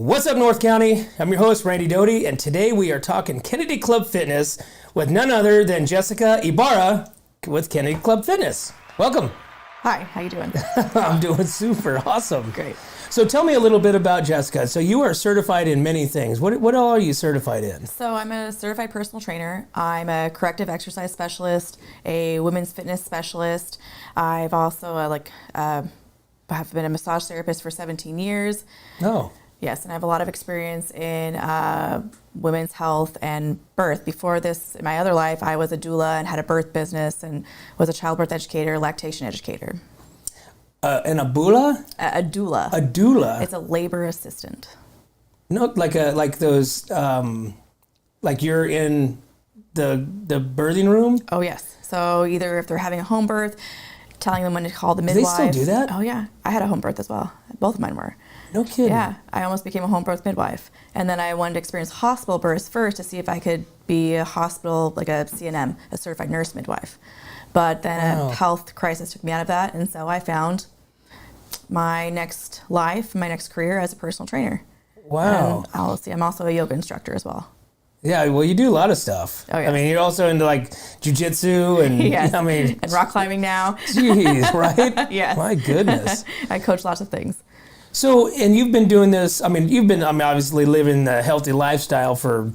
What's up, North County? I'm your host, Randy Doty, and today we are talking Kennedy Club Fitness with none other than Jessica Ibarra with Kennedy Club Fitness. Welcome. Hi, how you doing? I'm doing super awesome. Great. So tell me a little bit about Jessica. So you are certified in many things. What all are you certified in? So I'm a certified personal trainer. I'm a corrective exercise specialist, a women's fitness specialist. I've also have been a massage therapist for 17 years. Oh. Yes, and I have a lot of experience in women's health and birth. Before this, in my other life, I was a doula and had a birth business and was a childbirth educator, lactation educator. And a doula? A doula. A doula? It's a labor assistant. No, like those, like you're in the birthing room? Oh, yes. So either if they're having a home birth, telling them when to call the midwife. Do they still do that? Oh, yeah. I had a home birth as well. Both of mine were. No kidding. Yeah, I almost became a home birth midwife. And then I wanted to experience hospital births first to see if I could be a hospital, like a CNM, a certified nurse midwife. But then a health crisis took me out of that. And so I found my next life, my next career as a personal trainer. Wow. And I'm also a yoga instructor as well. Yeah, well, you do a lot of stuff. Oh, yeah. I mean, you're also into like jujitsu and yes. I mean, and rock climbing now. Geez, right? Yes. My goodness. I coach lots of things. So, and you've been doing this, obviously living a healthy lifestyle for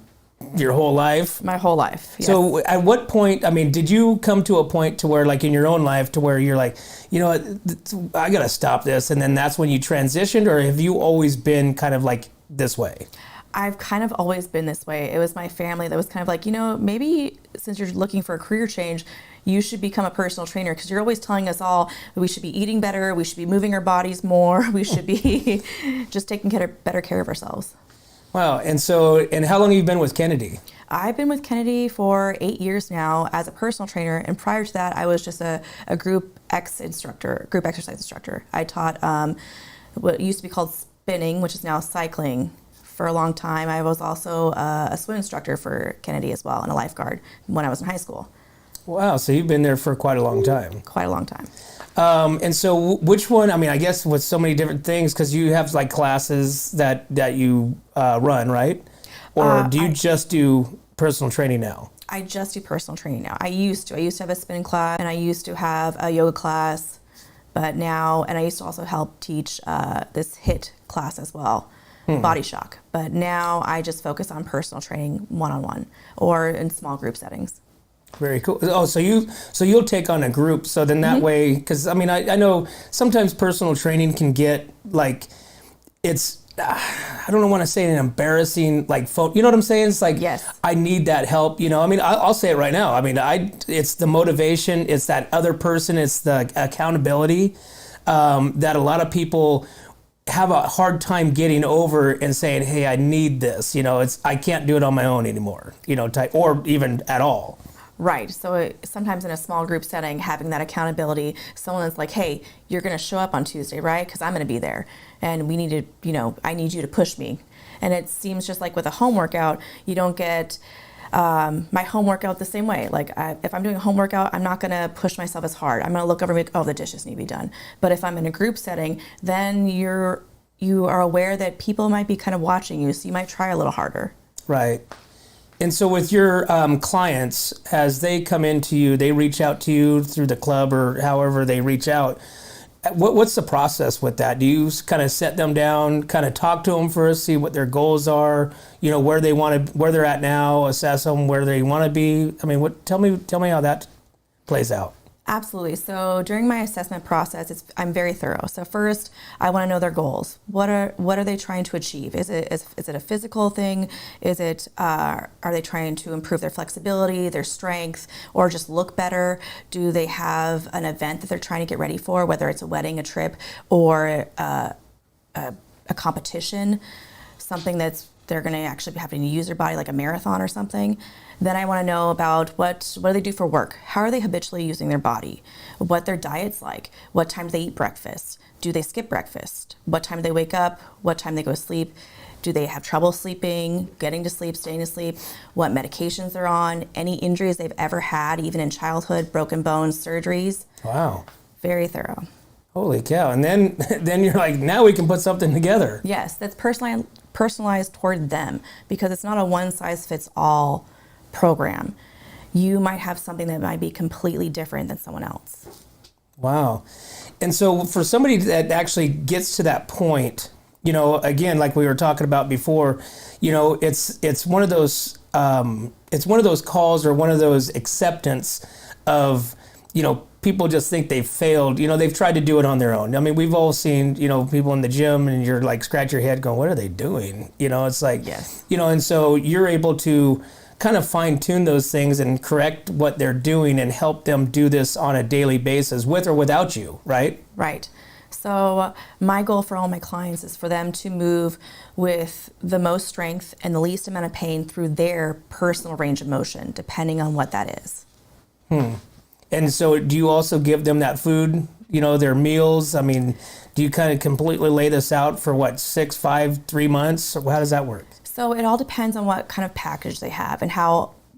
your whole life. My whole life, yes. So at what point, did you come to a point to where, like in your own life, to where you're like, you know what, I got to stop this, and then that's when you transitioned, or have you always been kind of like this way? I've kind of always been this way. It was my family that was kind of like, maybe since you're looking for a career change, you should become a personal trainer, because you're always telling us all we should be eating better, we should be moving our bodies more, we should be just taking better care of ourselves. Wow. And how long have you been with Kennedy? I've been with Kennedy for 8 years now as a personal trainer, and prior to that, I was just a group exercise instructor. I taught what used to be called spinning, which is now cycling, for a long time. I was also a swim instructor for Kennedy as well, and a lifeguard when I was in high school. Wow, so you've been there for quite a long time. Quite a long time. And so which one, I guess with so many different things, because you have like classes that you run, right? Or do you just do personal training now? I just do personal training now. I used to have a spinning class, and I used to have a yoga class, but now, and I used to also help teach this HIIT class as well, Body Shock. But now I just focus on personal training one-on-one or in small group settings. Very cool. Oh, so you'll take on a group. So then that way, because I know sometimes personal training can get like, it's, I don't want to say an embarrassing like phone. You know what I'm saying? It's like, yes. I need that help. I'll say it right now. It's the motivation. It's that other person. It's the accountability that a lot of people have a hard time getting over and saying, hey, I need this. I can't do it on my own anymore. Or even at all. Right. So sometimes in a small group setting, having that accountability, someone that's like, hey, you're going to show up on Tuesday, right? Because I'm going to be there. And we need to, I need you to push me. And it seems just like with a home workout, you don't get my home workout the same way. Like if I'm doing a home workout, I'm not going to push myself as hard. I'm going to look over and be like, oh, the dishes need to be done. But if I'm in a group setting, then you are aware that people might be kind of watching you. So you might try a little harder. Right. And so with your clients, as they come into you, they reach out to you through the club or however they reach out. What's the process with that? Do you kind of set them down, kind of talk to them first, see what their goals are, where they're at now, assess them where they want to be? Tell me how that plays out. Absolutely. So during my assessment process, I'm very thorough. So first, I want to know their goals. What are they trying to achieve? Is it a physical thing? Are they trying to improve their flexibility, their strength, or just look better? Do they have an event that they're trying to get ready for, whether it's a wedding, a trip, or a competition? Something that's they're going to actually be having to use their body like a marathon or something. Then I want to know about what do they do for work? How are they habitually using their body? What their diet's like? What time do they eat breakfast? Do they skip breakfast? What time do they wake up? What time they go to sleep? Do they have trouble sleeping, getting to sleep, staying to sleep? What medications they're on? Any injuries they've ever had, even in childhood, broken bones, surgeries? Wow. Very thorough. Holy cow. And then you're like, now we can put something together. Yes, that's personalized toward them, because it's not a one-size-fits-all program. You might have something that might be completely different than someone else. Wow. And so for somebody that actually gets to that point, you know, again, like we were talking about before, you know, it's one of those calls or one of those acceptance of, you know, people just think they've failed. You know, they've tried to do it on their own. I mean, we've all seen, you know, people in the gym and you're like, scratch your head going, what are they doing? You know, it's like, yes. You know, and so you're able to kind of fine tune those things and correct what they're doing and help them do this on a daily basis with or without you, right? Right. So my goal for all my clients is for them to move with the most strength and the least amount of pain through their personal range of motion, depending on what that is. And so do you also give them that food, you know, their meals? I mean, do you kind of completely lay this out for what, 6, 5, 3 months? Or how does that work? So it all depends on what kind of package they have and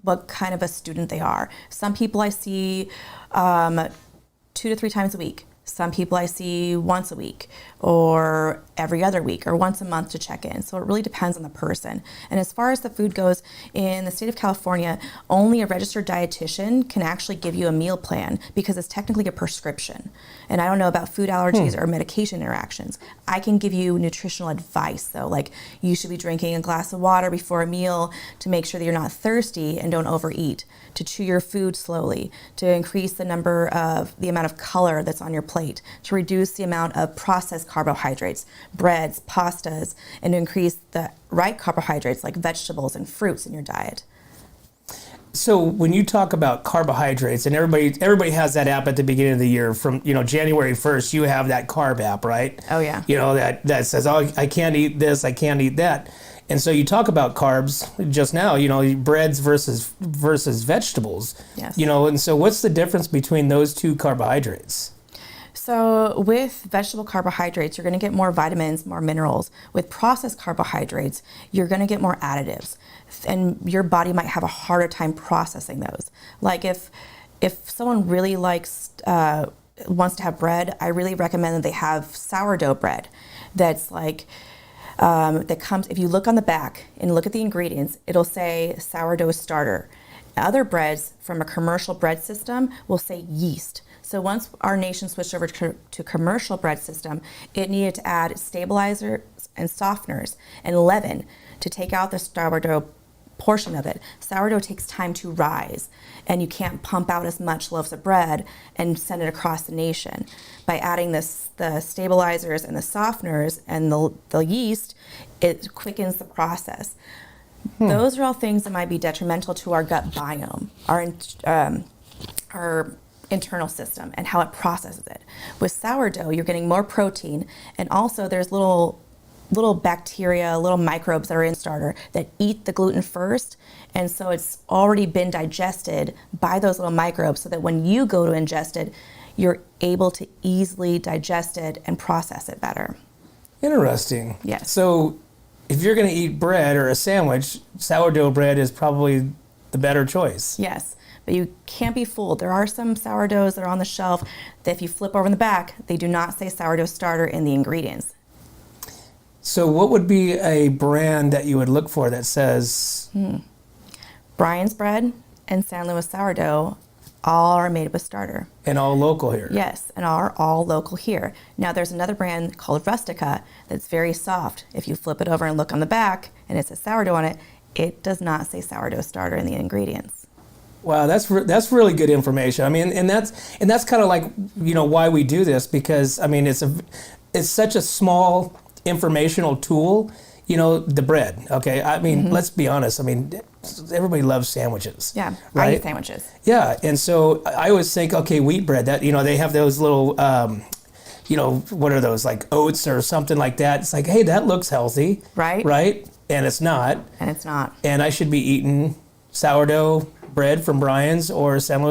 what kind of a student they are. Some people I see 2 to 3 times a week. Some people I see once a week or every other week or once a month to check in. So it really depends on the person. And as far as the food goes, in the state of California, only a registered dietitian can actually give you a meal plan because it's technically a prescription. And I don't know about food allergies or medication interactions. I can give you nutritional advice though, like you should be drinking a glass of water before a meal to make sure that you're not thirsty and don't overeat, to chew your food slowly, to increase the amount of color that's on your plate, to reduce the amount of processed carbohydrates, breads, pastas, and to increase the right carbohydrates like vegetables and fruits in your diet. So when you talk about carbohydrates, and everybody has that app at the beginning of the year, from, you know, January 1st, you have that carb app, right? Oh yeah. You know, that says, oh, I can't eat this, I can't eat that. And so you talk about carbs just now, you know, breads versus vegetables. Yes. You know, and so what's the difference between those two carbohydrates? So with vegetable carbohydrates, you're going to get more vitamins, more minerals. With processed carbohydrates, you're going to get more additives, and your body might have a harder time processing those. Like if someone really wants to have bread, I really recommend that they have sourdough bread. That's like that comes. If you look on the back and look at the ingredients, it'll say sourdough starter. Other breads from a commercial bread system will say yeast. So once our nation switched over to commercial bread system, it needed to add stabilizers and softeners and leaven to take out the sourdough portion of it. Sourdough takes time to rise, and you can't pump out as much loaves of bread and send it across the nation. By adding the stabilizers and the softeners and the yeast, it quickens the process. Those are all things that might be detrimental to our gut biome, our internal system and how it processes it. With sourdough, you're getting more protein, and also there's little bacteria, little microbes that are in starter that eat the gluten first, and so it's already been digested by those little microbes, so that when you go to ingest it, you're able to easily digest it and process it better. Interesting. Yes. So if you're going to eat bread or a sandwich, sourdough bread is probably the better choice. Yes. But you can't be fooled. There are some sourdoughs that are on the shelf that if you flip over in the back, they do not say sourdough starter in the ingredients. So what would be a brand that you would look for that says... Brian's Bread and San Luis Sourdough all are made with starter. And all local here. Yes, and are all local here. Now there's another brand called Rustica that's very soft. If you flip it over and look on the back and it says sourdough on it, it does not say sourdough starter in the ingredients. Wow, that's really good information. I mean, and that's kind of like, you know, why we do this, because I mean it's such a small informational tool. You know, the bread. Okay, I mean, let's be honest. I mean, everybody loves sandwiches. Yeah, right? I eat sandwiches. Yeah, and so I always think, okay, wheat bread. That, you know, they have those little, you know, what are those, like oats or something like that? It's like, hey, that looks healthy. Right. Right. and it's not, And it's not. and I should be eating sourdough bread from Brian's or San Luis